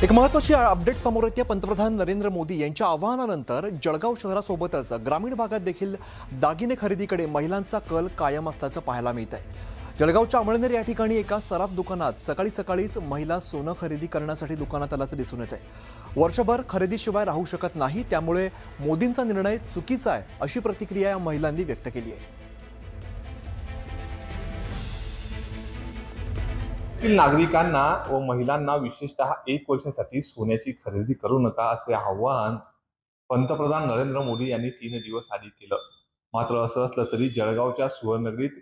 एक महत्त्वाची अपडेट समोर येते। पंतप्रधान नरेंद्र मोदी यांच्या आवाहनानंतर जळगाव शहरासोबतच ग्रामीण भागात देखील दागिने खरेदीकडे महिलांचा कल कायम असल्याचं पाहायला मिळतंय। जळगावच्या अमळनेर या ठिकाणी एका सराफ दुकानात सकाळीच महिला सोनं खरेदी करण्यासाठी दुकानात आल्याचं दिसून येतंय। वर्षभर खरेदीशिवाय राहू शकत नाही, त्यामुळे मोदींचा निर्णय चुकीचा आहे अशी प्रतिक्रिया या महिलांनी व्यक्त केली आहे। नागरिकांना व महिलांना विशेषतः 1 वर्षासाठी सोन्याची खरेदी करू नका असे आवाहन पंतप्रधान नरेंद्र मोदी यांनी 3 दिवस आधी केलं। मात्र असं असलं तरी जळगावच्या सुवर्णनगरीत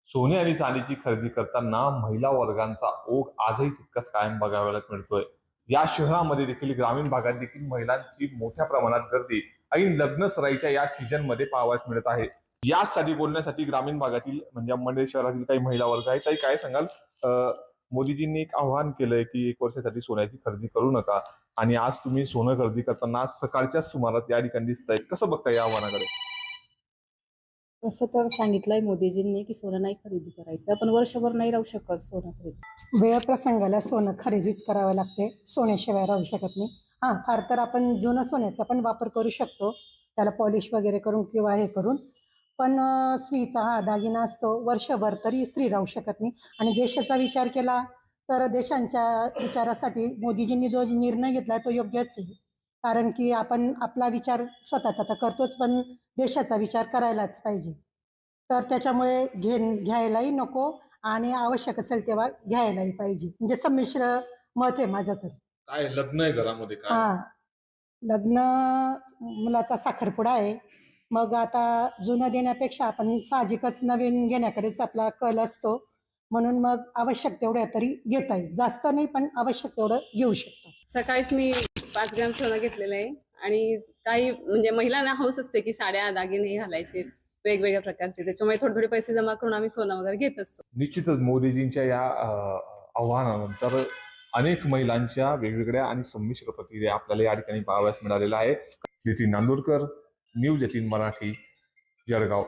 सोने आणि चांदीची खरेदी करताना महिला वर्गांचा ओघ आजही तितकाच कायम बघायला मिळतोय। या शहरामध्ये देखील ग्रामीण भागात देखील महिलांची मोठ्या प्रमाणात गर्दी आणि लग्न सराईच्या या सीझन मध्ये पाहावयास मिळत आहे। यासाठी बोलण्यासाठी ग्रामीण भागातील म्हणजे अंमळनेर शहरातील काही महिला वर्ग आहेत। ताई, काय सांगाल? मोदीजींनी एक आवाहन केलंय की 1 वर्षासाठी सोन्याची खरेदी करू नका, आणि आज तुम्ही सोनं खरेदी करताना सकाळच्या सुमारास या ठिकाणी दिसताय, कसं बघताय या आव्हानाकडे? तसं तर सांगितलंय मोदीजींनी की सोनं नाही खरेदी करायचं, पण वर्षभर नाही राहू शकत सोनं खरेदी। वेळ प्रसंगाला सोनं खरेदीच करावं लागते, सोन्याशिवाय राहू शकत नाही। हां, फार तर आपण जुनं सोन्याचा पण वापर करू शकतो, त्याला पॉलिश वगैरे करून किंवा हे करून। पण स्त्रीचा हा दागिना असतो, वर्षभर तरी स्त्री राहू शकत नाही। आणि देशाचा विचार केला तर देशांच्या विचारासाठी मोदीजींनी जो निर्णय घेतला तो योग्यच आहे। कारण की आपण आपला विचार स्वतःचा तर करतोच, पण देशाचा विचार करायलाच पाहिजे। तर त्याच्यामुळे घ्यायलाही नको आणि आवश्यक असेल तेव्हा घ्यायलाही पाहिजे, म्हणजे संमिश्र मत आहे माझं तरी। काय लग्न आहे घरामध्ये? काय हां, लग्न मुलाचा साखरपुडा आहे, मग आता जुनं देण्यापेक्षा आपण साहजिकच नवीन घेण्याकडेच आपला कल असतो, म्हणून मग आवश्यक तेवढ्या तरी घेता येईल, जास्त नाही पण आवश्यक तेवढं घेऊ शकतो। सकाळीच मी 5 ग्रॅम सोनं घेतलेलं आहे आणि काही म्हणजे महिलांना हौस असते की साड्या दागिने घालायचे वेगवेगळ्या प्रकारचे, त्याच्यामुळे थोडे थोडे पैसे जमा करून आम्ही सोनं वगैरे घेत असतो। निश्चितच मोदीजींच्या या आव्हानानंतर अनेक महिलांच्या वेगवेगळ्या आणि संमिश्र प्रतिक्रिया आपल्याला या ठिकाणी पाहाव्यास मिळालेल्या आहे। नितीन नांदुरकर, न्यूज 18 मराठी, जळगाव।